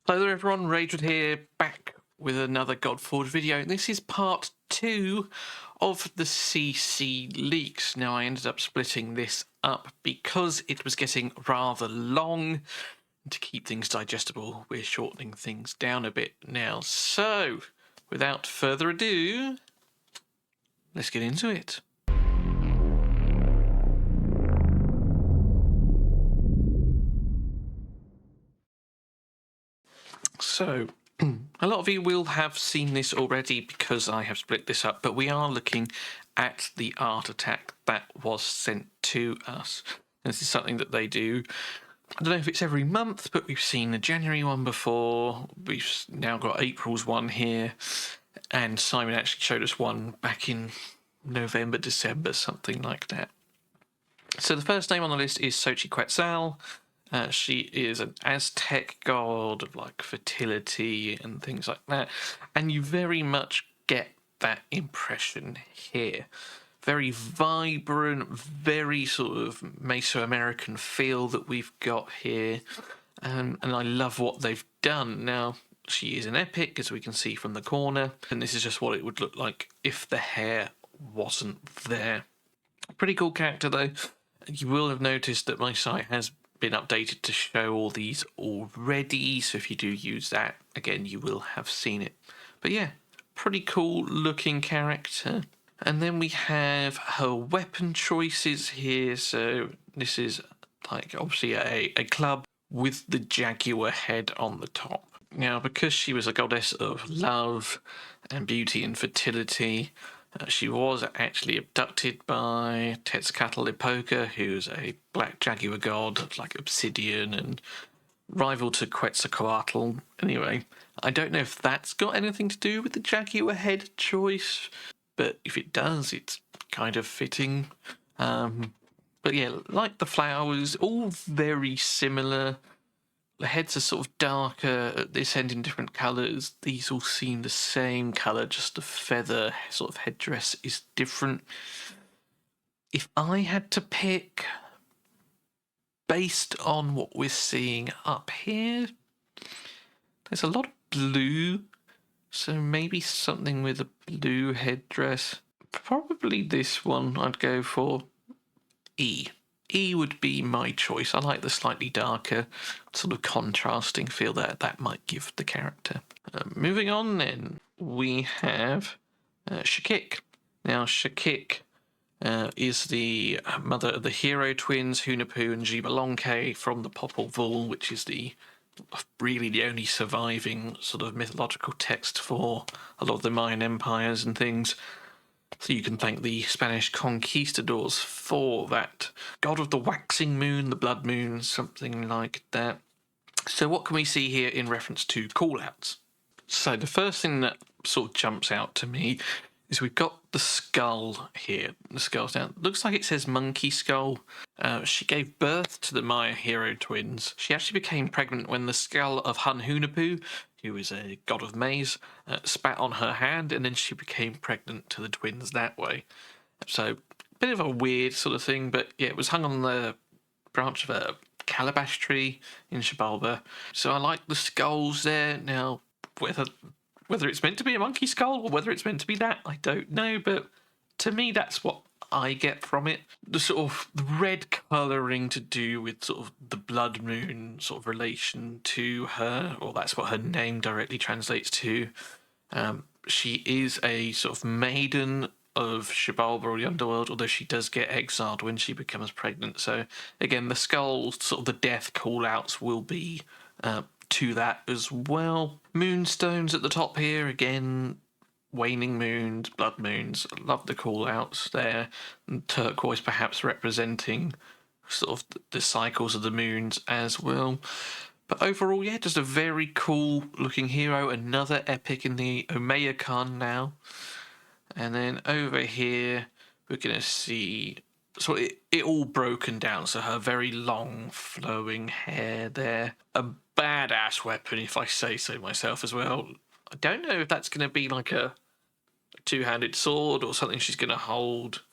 Hello there everyone, Ragewood here, back with another Godforge video. This is part 2 of the CC leaks. Now I ended up splitting this up because it was getting rather long. To keep things digestible, we're shortening things down a bit now. So, without further ado, let's get into it. So, a lot of you will have seen this already because I have split this up, but we are looking at the art attack that was sent to us. This is something that they do. I don't know if it's every month, but we've seen the January one before. We've now got April's one here, and Simon actually showed us one back in November, December, something like that. So the first name on the list is Xochiquetzal. She is an Aztec god of like fertility and things like that, and you very much get that impression here. Very vibrant, very sort of Mesoamerican feel that we've got here, and I love what they've done. Now, she is an epic, as we can see from the corner, and this is just what it would look like if the hair wasn't there. Pretty cool character though. You will have noticed that my site has been updated to show all these already, so if you do use that, again, you will have seen it. But yeah, pretty cool looking character. And then we have her weapon choices here. So this is like obviously a club with the jaguar head on the top. Now, because she was a goddess of love and beauty and fertility, she was actually abducted by Tezcatlipoca, who's a black jaguar god of like obsidian and rival to Quetzalcoatl. Anyway, I don't know if that's got anything to do with the jaguar head choice, but if it does, it's kind of fitting. But yeah, like the flowers, all very similar. The heads are sort of darker at this end in different colours. These all seem the same colour, just the feather sort of headdress is different. If I had to pick, based on what we're seeing up here, there's a lot of blue, so maybe something with a blue headdress. Probably this one I'd go for. E. E would be my choice. I like the slightly darker, sort of contrasting feel that might give the character. Moving on then, we have Shakik. Now, Shakik is the mother of the hero twins, Hunahpu and Xibalanque, from the Popol Vuh, which is really the only surviving sort of mythological text for a lot of the Mayan empires and things. So you can thank the Spanish conquistadors for that. God of the waxing moon, the blood moon, something like that. So what can we see here in reference to callouts? So the first thing that sort of jumps out to me is we've got the skull here. The skull's down. Looks like it says monkey skull. She gave birth to the Maya hero twins. She actually became pregnant when the skull of Hunahpu, who is a god of maize, spat on her hand, and then she became pregnant to the twins that way. So, a bit of a weird sort of thing, but yeah, it was hung on the branch of a calabash tree in Xibalba. So I like the skulls there. Now, whether it's meant to be a monkey skull or whether it's meant to be that, I don't know, but to me that's what I get from it. The sort of red colouring to do with sort of the blood moon sort of relation to her, or that's what her name directly translates to. She is a sort of maiden of Xibalba or the underworld, although she does get exiled when she becomes pregnant. So again, the skull, sort of the death call-outs will be to that as well. Moonstones at the top here, again, waning moons, blood moons. Love the call-outs there. And turquoise perhaps representing sort of the cycles of the moons as well. But overall, yeah, just a very cool looking hero. Another epic in the Omeyocan now. And then over here, we're going to see so it all broken down. So her very long flowing hair there. A badass weapon, if I say so myself as well. I don't know if that's going to be like a two-handed sword or something she's going to hold,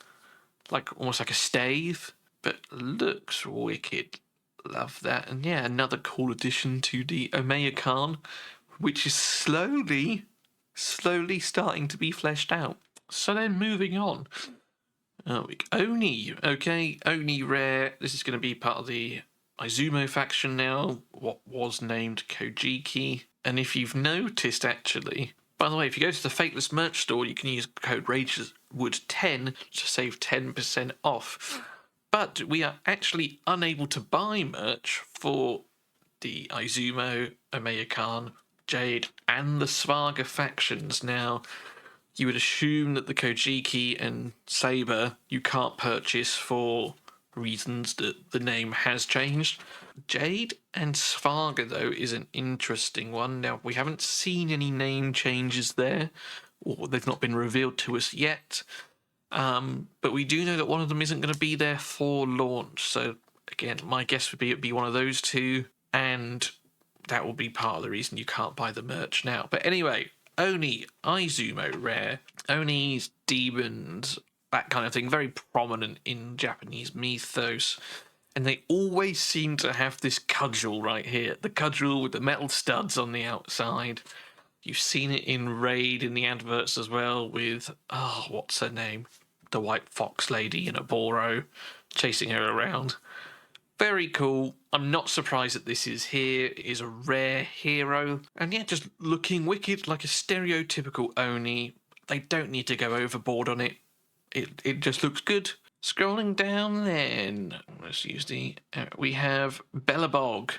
like almost like a stave, but looks wicked. Love that. And yeah, another cool addition to the Omeyocan, which is slowly starting to be fleshed out. So then moving on. Oni. Okay, Oni rare. This is going to be part of the Izumo faction now, what was named Kojiki. And if you've noticed, actually, by the way, if you go to the Fateless merch store, you can use code RAGEWOOD10 to save 10% off. But we are actually unable to buy merch for the Izumo, Omeyocan, Jade, and the Svaga factions now. You would assume that the Kojiki and Saber you can't purchase for reasons that the name has changed. Jade and Svaga, though, is an interesting one. Now, we haven't seen any name changes there, or they've not been revealed to us yet. But we do know that one of them isn't going to be there for launch. So, again, my guess would be it'd be one of those two, and that will be part of the reason you can't buy the merch now. But anyway, Oni, Izumo rare, Onis, demons, that kind of thing, very prominent in Japanese mythos. And they always seem to have this cudgel right here, the cudgel with the metal studs on the outside. You've seen it in Raid in the adverts as well with, what's her name? The white fox lady in a Boro chasing her around. Very cool. I'm not surprised that this is here. It is a rare hero. And yeah, just looking wicked, like a stereotypical Oni. They don't need to go overboard on it. It just looks good. Scrolling down then, let's use we have Belobog.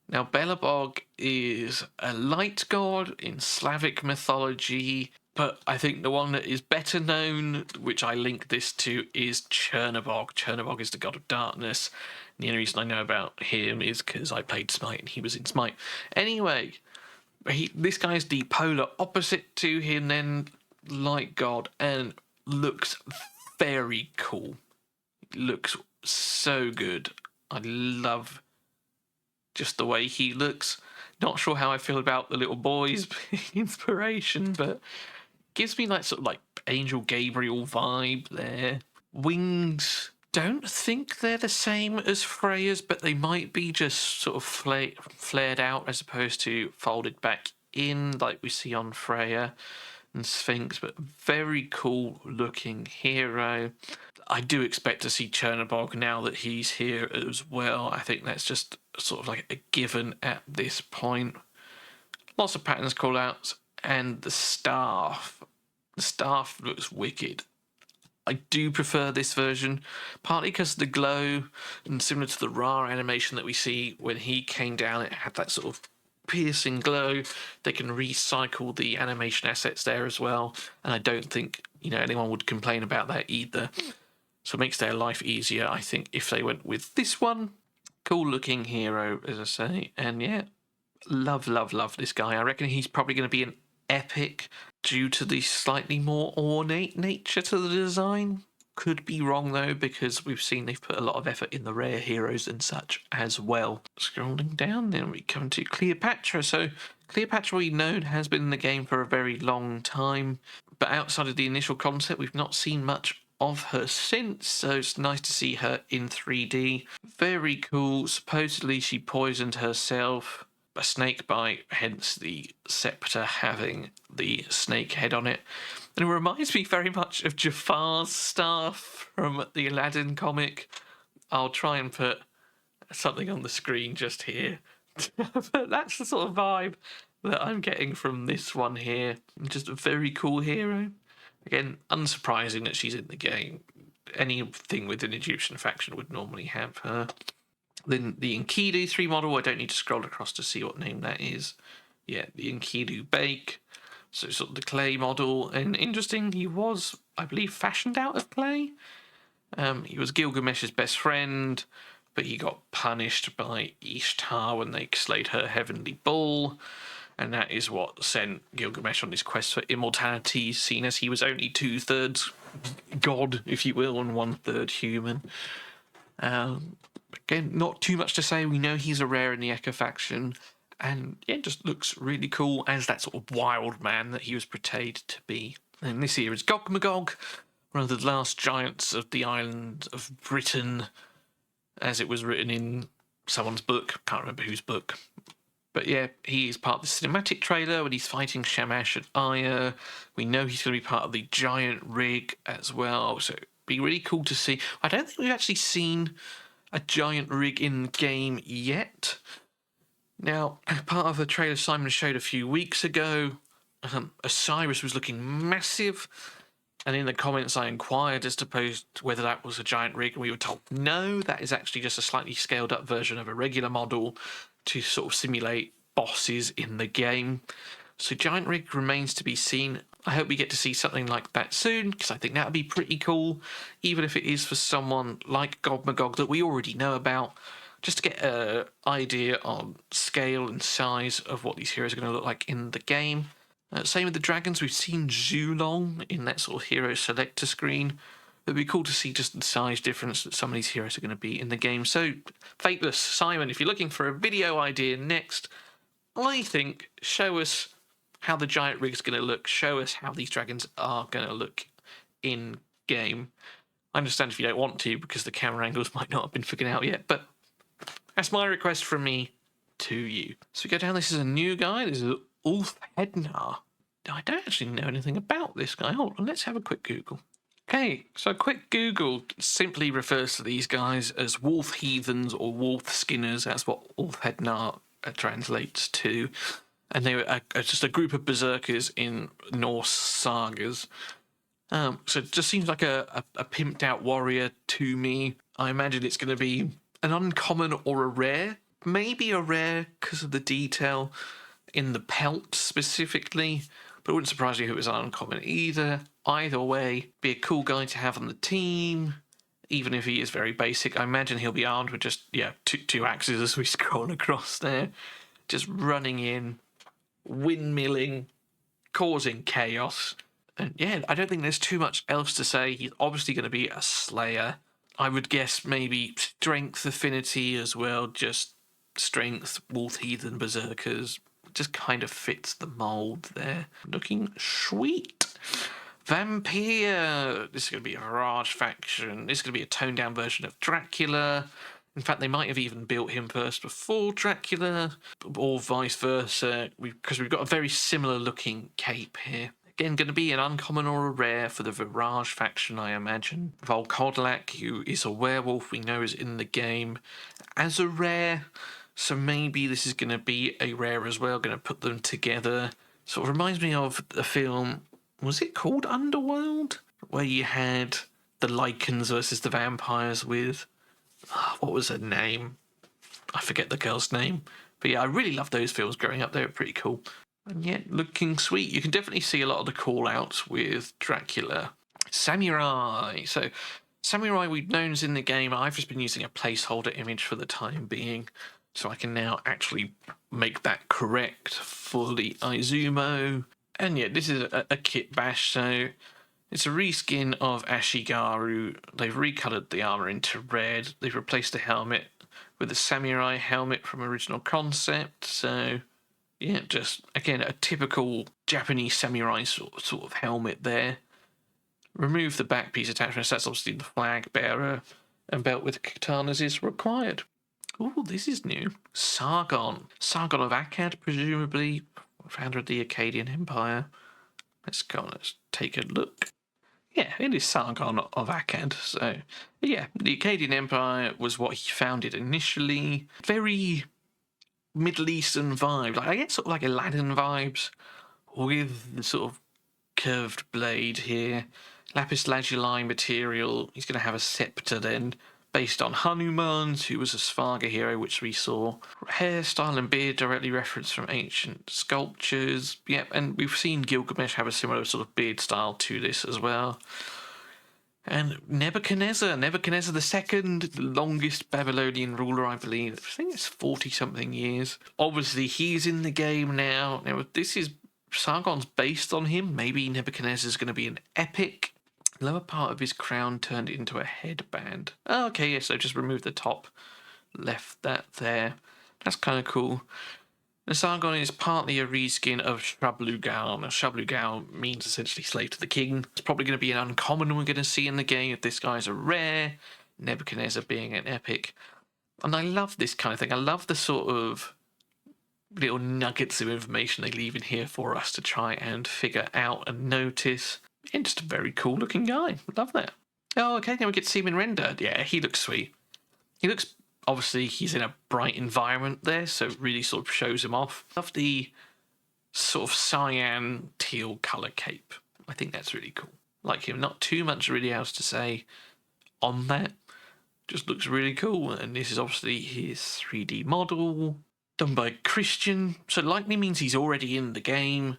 Now, Belobog is a light god in Slavic mythology, but I think the one that is better known, which I link this to, is Chernobog. Chernobog is the god of darkness. And the only reason I know about him is because I played Smite and he was in Smite. Anyway, this guy's the polar opposite to him then, light god, and looks very cool. Looks so good. I love just the way he looks. Not sure how I feel about the little boy's inspiration, but gives me like sort of like Angel Gabriel vibe there. Wings, don't think they're the same as Freya's, but they might be just sort of flared out as opposed to folded back in like we see on Freya and Sphinx, but very cool looking hero. I do expect to see Chernobog now that he's here as well. I think that's just sort of like a given at this point. Lots of patterns call outs, and the staff. The staff looks wicked. I do prefer this version, partly because of the glow, and similar to the Ra animation that we see when he came down, it had that sort of piercing glow. They can recycle the animation assets there as well, and I don't think anyone would complain about that either. So it makes their life easier, I think, if they went with this one. Cool looking hero, as I say. And yeah, love this guy. I reckon he's probably going to be an epic due to the slightly more ornate nature to the design. Could be wrong though, because we've seen they've put a lot of effort in the rare heroes and such as well. Scrolling down, then we come to Cleopatra. So Cleopatra, we know, has been in the game for a very long time, but outside of the initial concept, we've not seen much of her since, so it's nice to see her in 3D. Very cool. Supposedly she poisoned herself. A snake bite, hence the scepter having the snake head on it. And it reminds me very much of Jafar's staff from the Aladdin comic. I'll try and put something on the screen just here. But that's the sort of vibe that I'm getting from this one here. Just a very cool hero. Again, unsurprising that she's in the game. Anything with an Egyptian faction would normally have her. Then the Enkidu 3 model, I don't need to scroll across to see what name that is. Yeah, the Enkidu Bake. So sort of the clay model. And interesting, he was, I believe, fashioned out of clay. He was Gilgamesh's best friend, but he got punished by Ishtar when they slayed her heavenly bull. And that is what sent Gilgamesh on his quest for immortality, seen as he was only 2/3 god, if you will, and 1/3 human. Again, not too much to say. We know he's a rare in the Ekur faction. And yeah, it just looks really cool as that sort of wild man that he was portrayed to be. And this here is Gog-Magog, one of the last giants of the island of Britain, as it was written in someone's book. Can't remember whose book. But yeah, he is part of the cinematic trailer when he's fighting Shamash and Aya. We know he's going to be part of the giant rig as well. So it'd be really cool to see. I don't think we've actually seen a giant rig in the game yet. Now, part of the trailer Simon showed a few weeks ago, Osiris was looking massive. And in the comments, I inquired as to whether that was a giant rig, and we were told no, that is actually just a slightly scaled up version of a regular model to sort of simulate bosses in the game. So giant rig remains to be seen. I hope we get to see something like that soon, because I think that would be pretty cool, even if it is for someone like Gogmagog that we already know about, just to get an idea on scale and size of what these heroes are going to look like in the game. Same with the dragons. We've seen Zhulong in that sort of hero selector screen. It'd be cool to see just the size difference that some of these heroes are going to be in the game. So, Fateless, Simon, if you're looking for a video idea next, I think show us how the giant rig's going to look. Show us how these dragons are going to look in game. I understand if you don't want to, because the camera angles might not have been figured out yet, but that's my request from me to you. So we go down. This is a new guy. This is Ulf Hednar. I don't actually know anything about this guy. Hold on, let's have a quick Google. Okay, so a quick Google simply refers to these guys as wolf heathens or wolf skinners. That's what Ulf Hednar translates to. And they were just a group of berserkers in Norse sagas. So it just seems like a pimped out warrior to me. I imagine it's going to be an uncommon or a rare. Maybe a rare because of the detail in the pelt specifically, but it wouldn't surprise me if it was uncommon either. Either way, be a cool guy to have on the team, even if he is very basic. I imagine he'll be armed with just, two axes as we scroll across there, just running in, windmilling, causing chaos. And yeah, I don't think there's too much else to say. He's obviously going to be a slayer. I would guess maybe strength affinity as well, just strength, wolf heathen berserkers. Just kind of fits the mold there. Looking sweet. Vampire. This is going to be a Raj faction. This is going to be a toned down version of Dracula. In fact, they might have even built him first before Dracula, or vice versa, because we've got a very similar looking cape here. Again, going to be an uncommon or a rare for the Virage faction, I imagine. Volkodlak, who is a werewolf we know is in the game, as a rare. So maybe this is going to be a rare as well, going to put them together. Sort of reminds me of the film, was it called Underworld? Where you had the Lycans versus the vampires with, what was her name? I forget the girl's name. But yeah, I really loved those films growing up. They were pretty cool. And yet, looking sweet. You can definitely see a lot of the call-outs with Dracula. Samurai. So, Samurai we've known is in the game. I've just been using a placeholder image for the time being. So I can now actually make that correct for the Izumo. And yeah, this is a kit bash, so it's a reskin of Ashigaru. They've recoloured the armour into red. They've replaced the helmet with a samurai helmet from original concept. So yeah, just, again, a typical Japanese samurai sort of helmet there. Remove the back piece attachments. That's obviously the flag bearer. And belt with katanas is required. Oh, this is new. Sargon. Sargon of Akkad, presumably. Founder of the Akkadian Empire. Let's take a look. Yeah, it is Sargon of Akkad. So, yeah, the Akkadian Empire was what he founded initially. Very Middle Eastern vibe. Like, I get sort of like Aladdin vibes with the sort of curved blade here. Lapis lazuli material. He's going to have a scepter then, based on Hanuman's, who was a Svarga hero, which we saw. Hairstyle and beard directly referenced from ancient sculptures. Yep, and we've seen Gilgamesh have a similar sort of beard style to this as well. And Nebuchadnezzar II, the longest Babylonian ruler, I believe. I think it's 40-something years. Obviously, he's in the game now. Now, this is Sargon's based on him. Maybe Nebuchadnezzar's going to be an epic. Lower part of his crown turned into a headband. Oh, okay, yeah, so just remove the top. Left that there. That's kind of cool. The Sargon is partly a reskin of Shablugal. Now, Shablugal means essentially slave to the king. It's probably going to be an uncommon we're going to see in the game if this guy's a rare. Nebuchadnezzar being an epic. And I love this kind of thing. I love the sort of little nuggets of information they leave in here for us to try and figure out and notice. And just a very cool looking guy. Love that. Oh, okay, now we get to see him in render. Yeah, he looks sweet. He looks, obviously, he's in a bright environment there, so it really sort of shows him off. Love the sort of cyan teal colour cape. I think that's really cool. Like him, not too much really else to say on that. Just looks really cool. And this is obviously his 3D model, done by Christian. So likely means he's already in the game.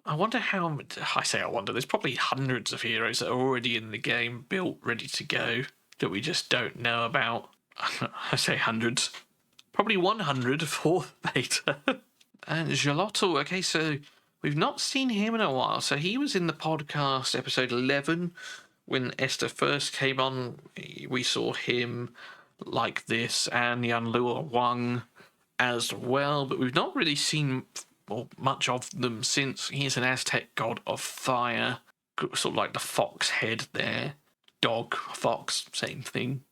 I wonder how, I wonder, there's probably hundreds of heroes that are already in the game, built, ready to go, that we just don't know about. I say hundreds. Probably 100 for beta. And Gelotto, okay, so we've not seen him in a while. So he was in the podcast episode 11 when Esther first came on. We saw him like this, and Yanlua Wang as well, but we've not really seen much of them since. He's an Aztec god of fire, sort of like the fox head there. Dog, fox, same thing.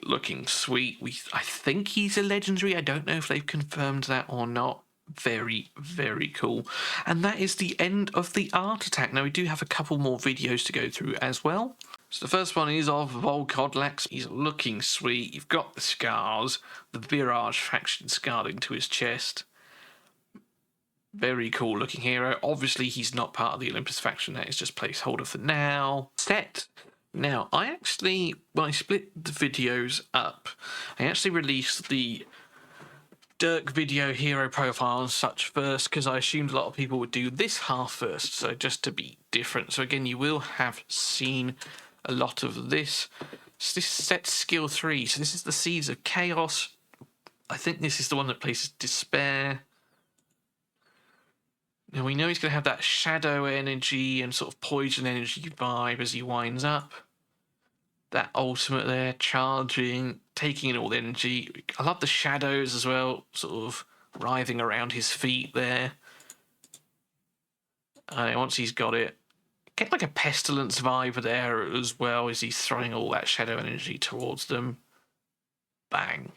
Looking sweet. I think he's a legendary. I don't know if they've confirmed that or not. Very, very cool. And that is the end of the art attack. Now, we do have a couple more videos to go through as well. So the first one is of Volkodlax. He's looking sweet. You've got the scars, the Virage faction scarred into his chest. Very cool looking hero. Obviously, he's not part of the Olympus faction. That is just placeholder for now. Set. Now, I actually, when I split the videos up, I actually released the Dirk video hero profile and such first, because I assumed a lot of people would do this half first, so just to be different. So again, you will have seen a lot of this. So this set skill 3. So this is the Seeds of Chaos. I think this is the one that places Despair. Now we know he's going to have that shadow energy and sort of poison energy vibe as he winds up. That ultimate there, charging, taking in all the energy. I love the shadows as well, sort of writhing around his feet there. And once he's got it, get like a pestilence vibe there as well as he's throwing all that shadow energy towards them. Bang.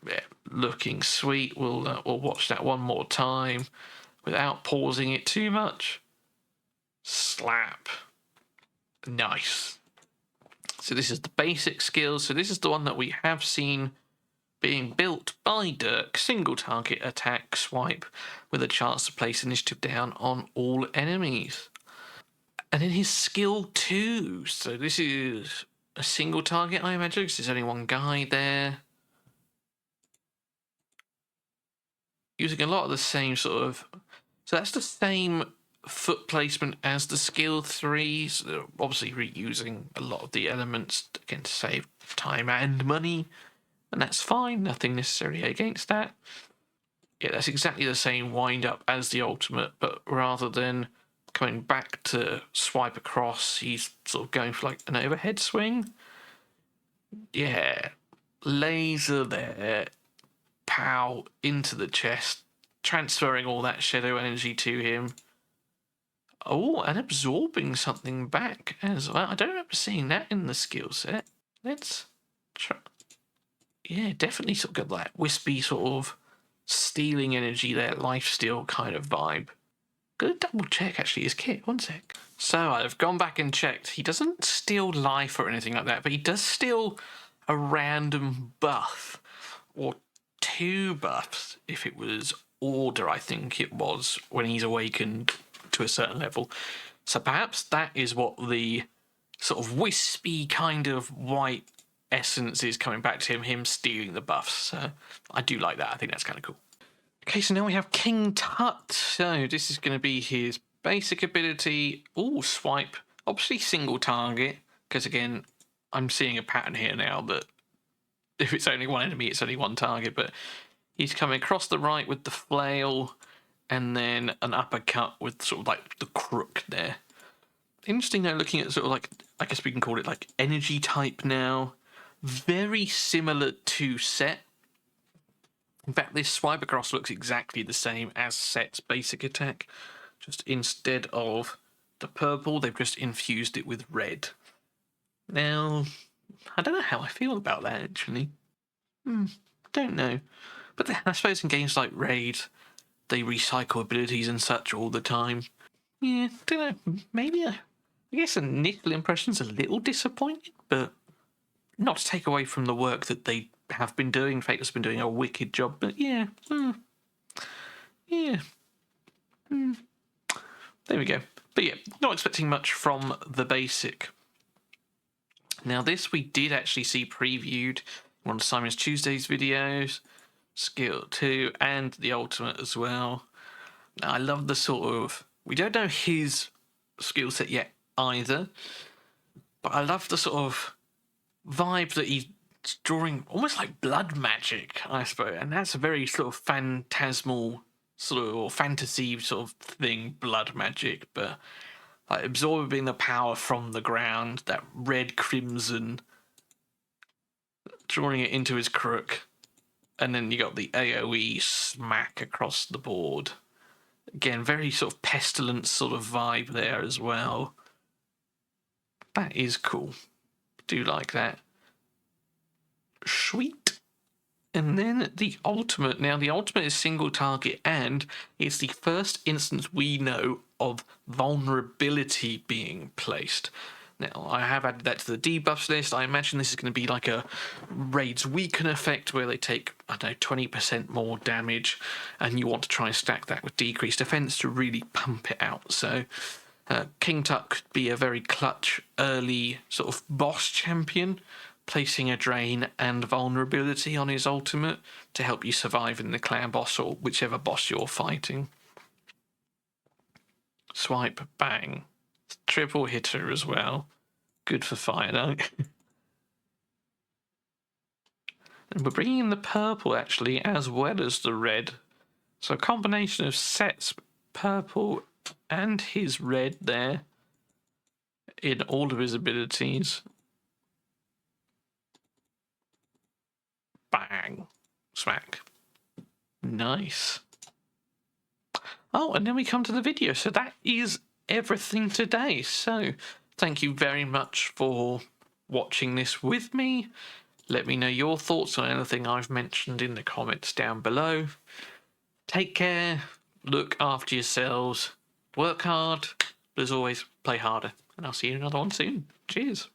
Yeah, looking sweet. We'll watch that one more time without pausing it too much. Slap. Nice. So this is the basic skills. So this is the one that we have seen being built by Dirk. Single target attack swipe with a chance to place initiative down on all enemies. And then his skill 2. So this is a single target, I imagine, because there's only one guy there. Using a lot of the same sort of... So that's the same foot placement as the skill 3. So they're obviously reusing a lot of the elements, again, to save time and money. And that's fine. Nothing necessarily against that. Yeah, that's exactly the same wind-up as the ultimate, but rather than coming back to swipe across, he's sort of going for like an overhead swing. Yeah. Laser there. Pow, into the chest, transferring all that shadow energy to him. Oh, and absorbing something back as well. I don't remember seeing that in the skill set. Let's try. Yeah, definitely sort of got that wispy sort of stealing energy there, lifesteal kind of vibe. Gonna double check actually his kit, one sec. So I've gone back and checked. He doesn't steal life or anything like that, but he does steal a random buff or 2 buffs if it was order, I think it was, when he's awakened to a certain level. So perhaps that is what the sort of wispy kind of white essence is coming back to him stealing the buffs. So I do like that. I think that's kind of cool. Okay, so now we have King Tut. So this is going to be his basic ability. Oh, swipe. Obviously single target, because again, I'm seeing a pattern here now that if it's only one enemy, it's only one target, but he's coming across the right with the flail and then an uppercut with sort of like the crook there. Interesting though, looking at sort of like, I guess we can call it like energy type now. Very similar to Set. In fact, this swipe across looks exactly the same as Set's basic attack. Just instead of the purple, they've just infused it with red. Now, I don't know how I feel about that, actually. Don't know. But I suppose in games like Raid, they recycle abilities and such all the time. Yeah, don't know. Maybe I guess initial impression's a little disappointed, but not to take away from the work that they have been doing. Fate has been doing a wicked job, but yeah. Yeah. There we go. But yeah, not expecting much from the basic. Now, this we did actually see previewed in one of Simon's Tuesday's videos, Skill 2, and the Ultimate as well. Now, I love the sort of... We don't know his skill set yet either, but I love the sort of vibe that he's drawing, almost like blood magic, I suppose. And that's a very sort of phantasmal sort of, or fantasy sort of thing, blood magic, but like absorbing the power from the ground, that red crimson, drawing it into his crook, and then you got the AoE smack across the board. Again, very sort of pestilent sort of vibe there as well. That is cool. Do like that. Sweet. And then the ultimate. Now, the ultimate is single target, and it's the first instance we know of vulnerability being placed. Now, I have added that to the debuffs list. I imagine this is going to be like a Raid's Weaken effect where they take, I don't know, 20% more damage, and you want to try and stack that with decreased defense to really pump it out. So, King Tut could be a very clutch early sort of boss champion, placing a drain and vulnerability on his ultimate to help you survive in the clan boss or whichever boss you're fighting. Swipe, bang. Triple hitter as well. Good for fire, though. And we're bringing in the purple, actually, as well as the red. So a combination of Set's purple and his red there in all of his abilities. Bang. Smack. Nice. Oh, and then we come to the video. So that is everything today. So thank you very much for watching this with me. Let me know your thoughts on anything I've mentioned in the comments down below. Take care. Look after yourselves. Work hard. But as always, play harder. And I'll see you in another one soon. Cheers.